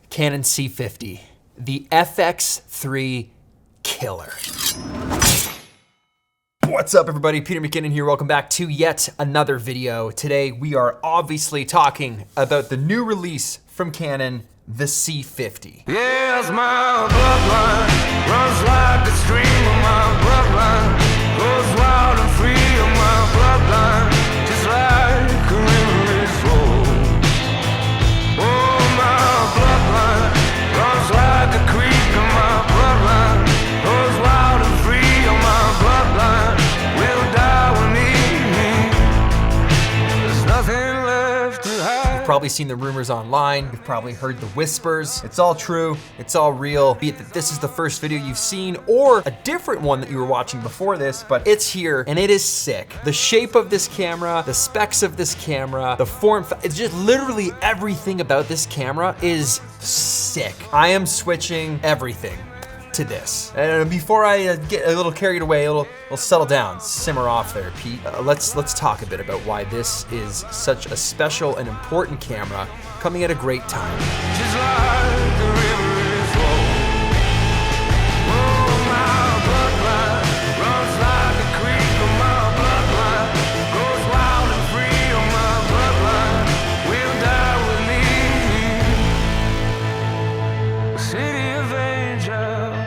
Canon C50, the FX3 killer. What's up everybody, Peter McKinnon here. Welcome back to yet another video. Today we are obviously talking about the new release from Canon, the C50. Yes, my bloodline runs like a stream of my bloodline, goes wild and free of my bloodline, just like a river flow. Oh, my bloodline runs like a creek of my bloodline, goes wild and free of my bloodline, will die with me. There's nothing left to hide. You've probably seen the rumors online, you've probably heard the whispers. It's all true, it's all real. Be it that this is the first video you've seen or a different one that you were watching before this, but it's here and it is sick. The shape of this camera, the specs of this camera, the form, it's just literally everything about this camera is sick. I am switching everything to this. And before I get a little carried away, we'll settle down, simmer off there, Pete. Let's talk a bit about why this is such a special and important camera coming at a great time. Just like the river flow. Oh, my bloodline runs like a creek of my bloodline, goes wild and free of my bloodline, will die with me. The city of angels,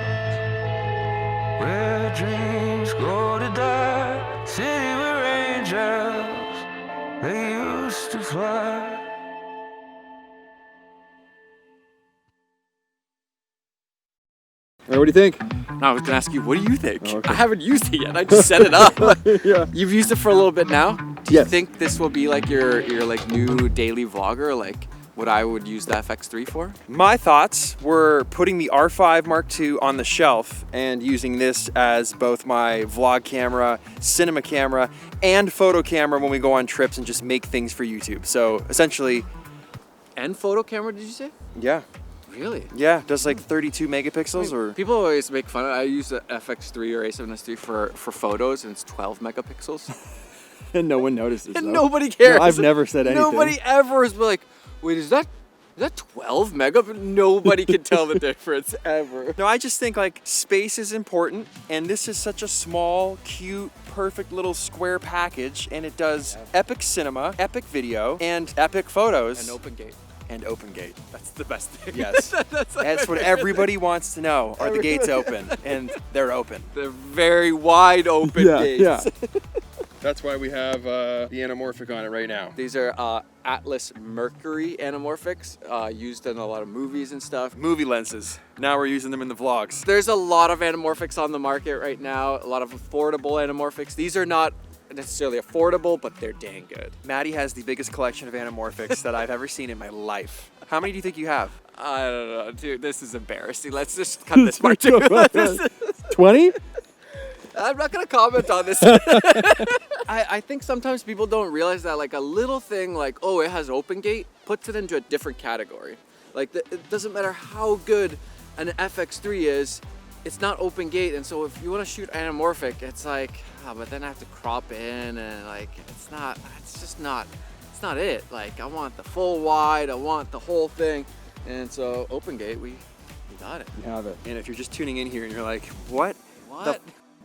where dreams go to die. City where angels, they used to fly. Hey, what do you think? No, I was gonna ask you, what do you think? Oh, okay. I haven't used it yet. I just set it up. Yeah. You've used it for a little bit now. Do you Yes. think this will be like your like new daily vlogger, like what I would use the FX3 for? My thoughts were putting the R5 Mark II on the shelf and using this as both my vlog camera, cinema camera, and photo camera when we go on trips and just make things for YouTube. So essentially, And photo camera, did you say? yeah. Really? Yeah, does like 32 megapixels or... People always make fun of it. I use the FX3 or A7S3 for photos, and it's 12 megapixels. And no one notices. And though. nobody cares. No, I've never said anything. Nobody ever is like, wait, is that 12 megapixels? Nobody can tell the difference ever. No, I just think like space is important, and this is such a small, cute, perfect little square package, and it does epic cinema, epic video, and epic photos. And open gate. And open gate. That's the best thing. Yes. That's That's what everybody wants to know. Are the gates open? And they're open. They're very wide open gates. Yeah. That's why we have the anamorphic on it right now. These are Atlas Mercury anamorphics, used in a lot of movies and stuff. Movie lenses. Now we're using them in the vlogs. There's a lot of anamorphics on the market right now, a lot of affordable anamorphics. These are not necessarily affordable, but they're dang good. Maddie has the biggest collection of anamorphics that I've ever seen in my life. How many do you think you have? I don't know, dude, this is embarrassing. Let's just cut this part too. 20? I'm not gonna comment on this. I think sometimes people don't realize that like a little thing like, oh, it has open gate, puts it into a different category. Like it doesn't matter how good an FX3 is, it's not open gate. And so if you wanna shoot anamorphic, it's like, but then I have to crop in and like, it's just not it. Like I want the full wide, I want the whole thing. And so open gate, we got it. You have it. And if you're just tuning in here and you're like, what? What?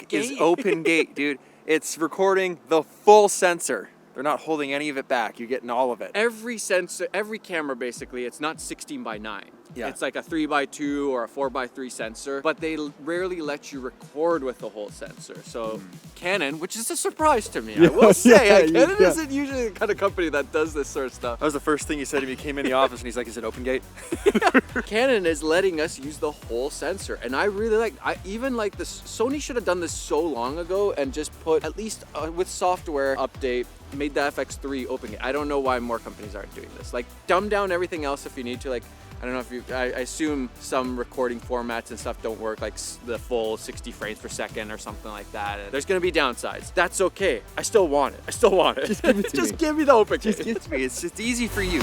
The is open gate, dude? It's recording the full sensor. They're not holding any of it back. You're getting all of it. Every sensor, every camera basically, it's not 16:9. Yeah. It's like a 3x2 or a 4x3 sensor, but they rarely let you record with the whole sensor. So Canon, which is a surprise to me, I will say, Canon isn't usually the kind of company that does this sort of stuff. That was the first thing he said to me. He came in the office and he's like, is it open gate? Canon is letting us use the whole sensor, and I really like. I even like this. Sony should have done this so long ago and just put at least with software update. Made the FX3 open gate. I don't know why more companies aren't doing this. Like dumb down everything else if you need to. Like I don't know if you. I assume some recording formats and stuff don't work, like the full 60 frames per second or something like that. And there's gonna be downsides. That's okay. I still want it. I still want it. Just give it to Just me. give me the open gate. Just give it to me. It's easy for you.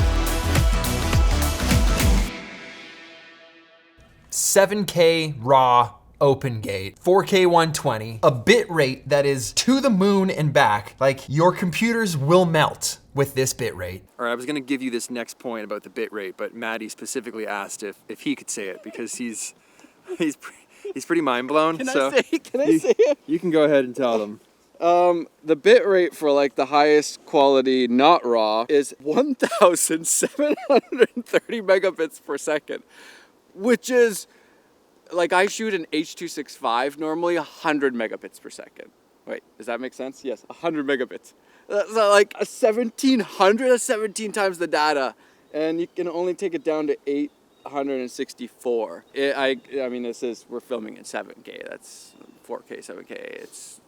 7K raw open gate, 4K 120, a bit rate that is to the moon and back. Like, your computers will melt with this bit rate. All right, I was gonna give you this next point about the bit rate, but Maddie specifically asked if he could say it because he's pretty mind blown. Can I say it? You can go ahead and tell them. The bit rate for like the highest quality, not raw, is 1,730 megabits per second, which is like I shoot an H.265 normally 100 megabits per second. Wait, does that make sense? Yes, 100 megabits. That's like a 1,700, that's 17 times the data, and you can only take it down to 864. I mean, we're filming in 7K. That's 4K, 7K. It's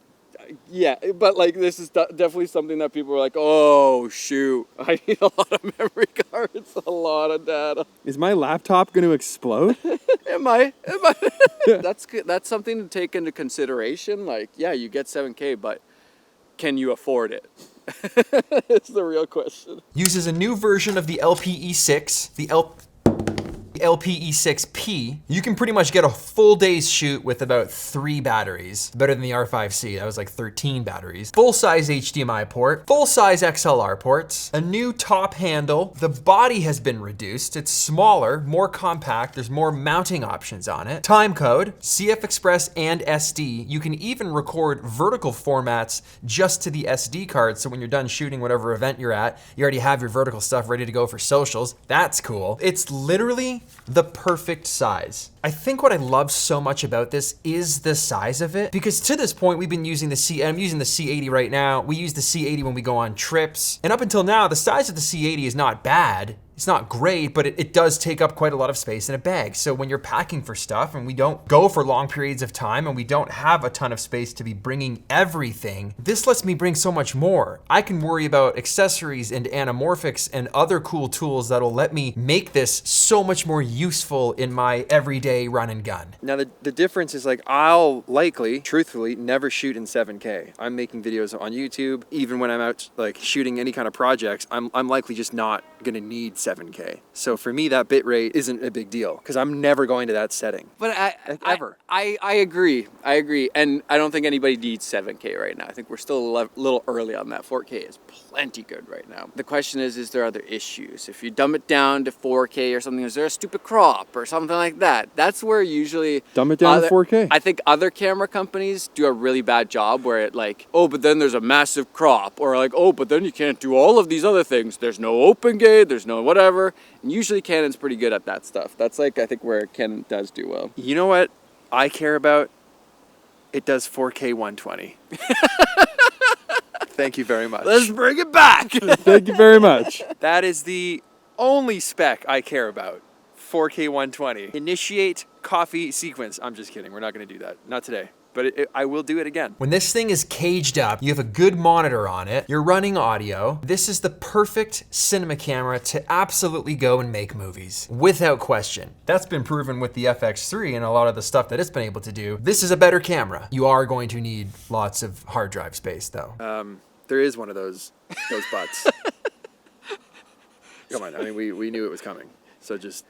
yeah, but like this is definitely something that people are like, oh shoot, I need a lot of memory cards, a lot of data. Is my laptop going to explode? It might. That's good. That's something to take into consideration. Like, yeah, you get 7K, but can you afford it? It's the real question. Uses a new version of the LPE6, the LPE6P. You can pretty much get a full day's shoot with about 3 batteries. Better than the R5C, that was like 13 batteries. Full-size HDMI port, full-size XLR ports, a new top handle. The body has been reduced. It's smaller, more compact. There's more mounting options on it. Time code, CF Express and SD. You can even record vertical formats just to the SD card, so when you're done shooting whatever event you're at, you already have your vertical stuff ready to go for socials. That's cool. It's literally the perfect size. I think what I love so much about this is the size of it, because to this point we've been using I'm using the C80 right now. We use the C80 when we go on trips, and up until now the size of the C80 is not bad. It's not great, but it does take up quite a lot of space in a bag. So when you're packing for stuff and we don't go for long periods of time and we don't have a ton of space to be bringing everything, this lets me bring so much more. I can worry about accessories and anamorphics and other cool tools that'll let me make this so much more useful in my everyday run and gun. Now the difference is like I'll likely, truthfully, never shoot in 7K. I'm making videos on YouTube. Even when I'm out like shooting any kind of projects, I'm likely just not gonna need 7K. So for me, that bit rate isn't a big deal because I'm never going to that setting. But Ever. I agree. I agree. And I don't think anybody needs 7K right now. I think we're still a little early on that. 4K is plenty good right now. The question is there other issues? If you dumb it down to 4K or something, is there a stupid crop or something like that? That's where usually... Dumb it down to 4K. I think other camera companies do a really bad job where it like, oh, but then there's a massive crop, or like, oh, but then you can't do all of these other things. There's no open gate, there's no whatever. And usually Canon's pretty good at that stuff. That's like, I think where Canon does do well. You know what I care about? It does 4K 120. Thank you very much. Let's bring it back. Thank you very much. That is the only spec I care about. 4K 120. Initiate coffee sequence. I'm just kidding. We're not going to do that. Not today. But I will do it again. When this thing is caged up, you have a good monitor on it, you're running audio, this is the perfect cinema camera to absolutely go and make movies, without question. That's been proven with the FX3 and a lot of the stuff that it's been able to do. This is a better camera. You are going to need lots of hard drive space though. There is one of those butts. Come on, I mean, we knew it was coming. So just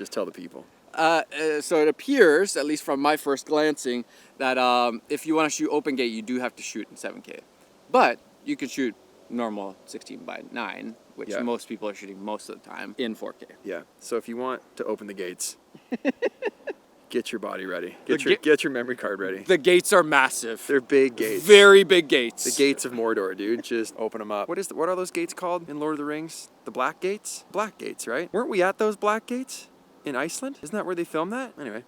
tell the people. So it appears, at least from my first glancing, that if you want to shoot open gate, you do have to shoot in 7K. But you can shoot normal 16:9, which Yeah. most people are shooting most of the time in 4K. Yeah. So if you want to open the gates, get your body ready. The Get your memory card ready. The gates are massive. They're big gates. Very big gates. The gates of Mordor, dude. Just open them up. What are those gates called in Lord of the Rings? The black gates? Black gates, right? Weren't we at those black gates in Iceland? Isn't that where they filmed that? Anyway.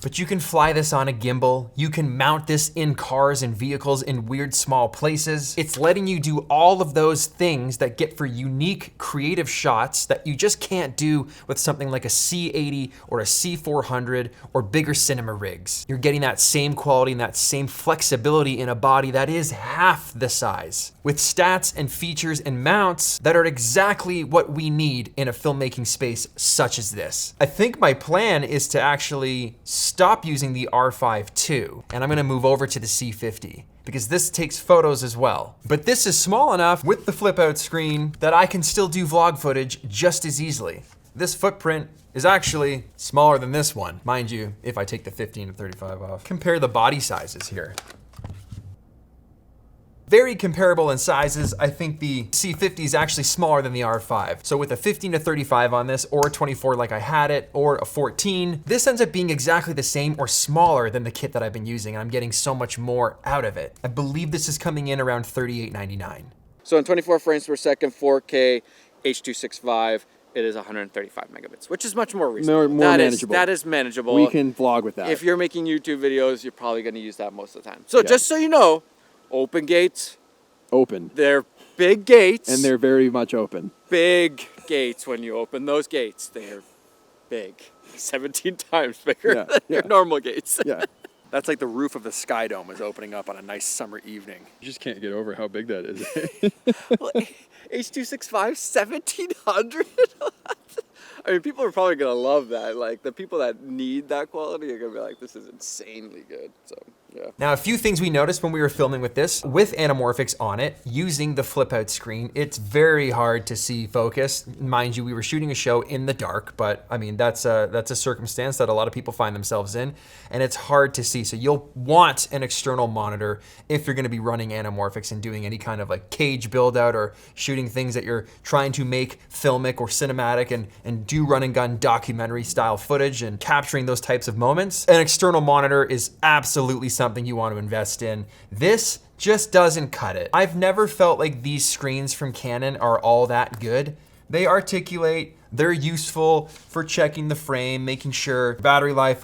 But you can fly this on a gimbal. You can mount this in cars and vehicles in weird small places. It's letting you do all of those things that get for unique creative shots that you just can't do with something like a C80 or a C400 or bigger cinema rigs. You're getting that same quality and that same flexibility in a body that is half the size, with stats and features and mounts that are exactly what we need in a filmmaking space such as this. I think my plan is to actually stop using the R5 II, and I'm gonna move over to the C50 because this takes photos as well. But this is small enough with the flip out screen that I can still do vlog footage just as easily. this footprint is actually smaller than this one. Mind you, if I take the 15 to 35 off. Compare the body sizes here. Very comparable in sizes. I think the C50 is actually smaller than the R5. So with a 15 to 35 on this, or a 24 like I had it, or a 14, this ends up being exactly the same or smaller than the kit that I've been using. I'm getting so much more out of it. I believe this is coming in around $38.99. So in 24 frames per second, 4K, H.265, it is 135 megabits, which is much more reasonable. More manageable. That is manageable. We can vlog with that. If you're making YouTube videos, you're probably going to use that most of the time. So just so you know, open gates. Open. They're big gates. And they're very much open. Big gates when you open those gates. They're big. 17 times bigger than your normal gates. Yeah. That's like the roof of the Sky Dome is opening up on a nice summer evening. You just can't get over how big that is. Well, H.265, 1700? I mean, people are probably going to love that. Like, the people that need that quality are going to be like, this is insanely good. So, yeah. Now, a few things we noticed when we were filming with this, with anamorphics on it, using the flip out screen, it's very hard to see focus. Mind you, we were shooting a show in the dark, but I mean, that's a circumstance that a lot of people find themselves in, and it's hard to see. So you'll want an external monitor if you're gonna be running anamorphics and doing any kind of like cage build out or shooting things that you're trying to make filmic or cinematic and do run and gun documentary style footage and capturing those types of moments. An external monitor is absolutely something you want to invest in. This just doesn't cut it. I've never felt like these screens from Canon are all that good. They articulate, they're useful for checking the frame, making sure battery life,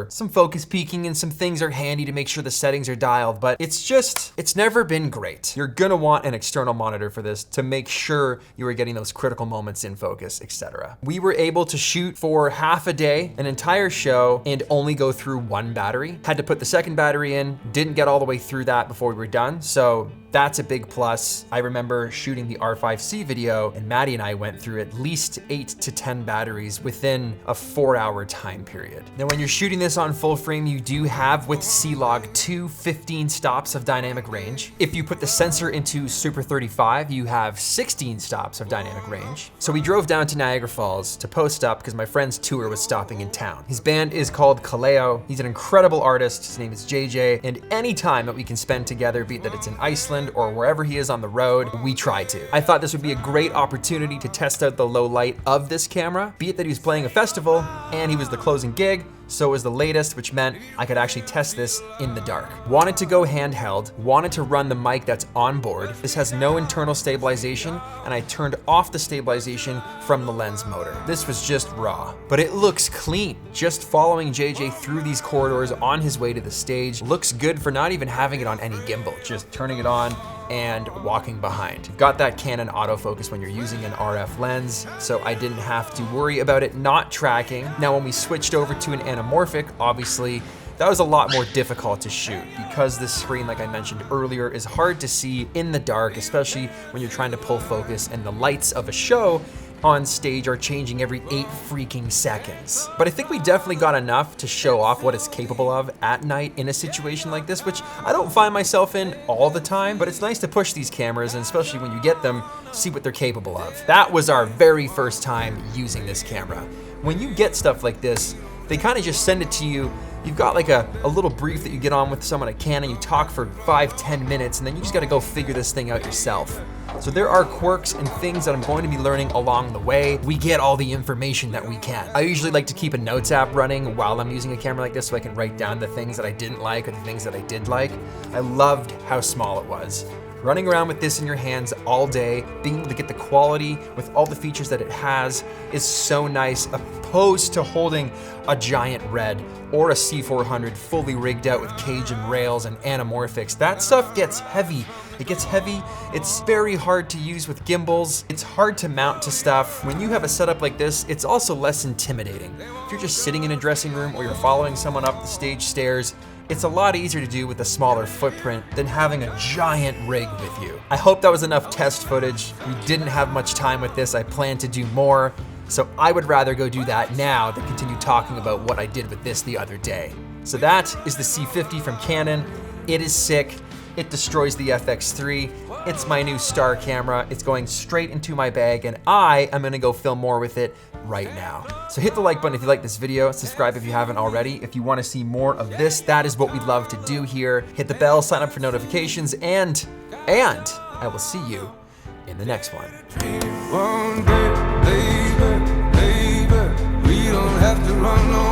some focus peaking and some things are handy to make sure the settings are dialed, but it's never been great. You're gonna want an external monitor for this to make sure you are getting those critical moments in focus, etc. We were able to shoot for half a day, an entire show, and only go through one battery. Had to put the second battery in, didn't get all the way through that before we were done, so that's a big plus. I remember shooting the R5C video, and Maddie and I went through at least 8 to 10 batteries within a 4-hour time period. Now, when you're shooting this on full frame, you do have with C-Log 15 stops of dynamic range. If you put the sensor into Super 35, you have 16 stops of dynamic range. So we drove down to Niagara Falls to post up because my friend's tour was stopping in town. His band is called Kaleo. He's an incredible artist. His name is JJ, and any time that we can spend together, be it that it's in Iceland or wherever he is on the road, we try to. I thought this would be a great opportunity to test out the low light of this camera, be it that he was playing a festival and he was the closing gig, so was the latest, which meant I could actually test this in the dark. Wanted to go handheld, wanted to run the mic that's on board. This has no internal stabilization, and I turned off the stabilization from the lens motor. This was just raw, but it looks clean. Just following JJ through these corridors on his way to the stage looks good for not even having it on any gimbal, just turning it on and walking behind. Got that Canon autofocus when you're using an RF lens, so I didn't have to worry about it not tracking. Now, when we switched over to an anamorphic, obviously, that was a lot more difficult to shoot because this screen, like I mentioned earlier, is hard to see in the dark, especially when you're trying to pull focus and the lights of a show on stage are changing every 8 freaking seconds. But I think we definitely got enough to show off what it's capable of at night in a situation like this, which I don't find myself in all the time, but it's nice to push these cameras, and especially when you get them, see what they're capable of. That was our very first time using this camera. When you get stuff like this, they kind of just send it to you. You've got like a little brief that you get on with someone at Canon, you talk for 5-10 minutes, and then you just gotta go figure this thing out yourself. So there are quirks and things that I'm going to be learning along the way. We get all the information that we can. I usually like to keep a notes app running while I'm using a camera like this so I can write down the things that I didn't like or the things that I did like. I loved how small it was. Running around with this in your hands all day, being able to get the quality with all the features that it has is so nice, opposed to holding a giant Red or a C400 fully rigged out with cage and rails and anamorphics. That stuff gets heavy. It gets heavy. It's very hard to use with gimbals. It's hard to mount to stuff. When you have a setup like this, it's also less intimidating. If you're just sitting in a dressing room or you're following someone up the stage stairs, it's a lot easier to do with a smaller footprint than having a giant rig with you. I hope that was enough test footage. We didn't have much time with this. I plan to do more, so I would rather go do that now than continue talking about what I did with this the other day. So that is the C50 from Canon. It is sick. it destroys the FX3. It's my new star camera. It's going straight into my bag, and I am gonna go film more with it right now. So hit the like button if you like this video, subscribe if you haven't already. If you wanna see more of this, that is what we love to do here. Hit the bell, sign up for notifications, and I will see you in the next one. One day, baby, we don't have to run no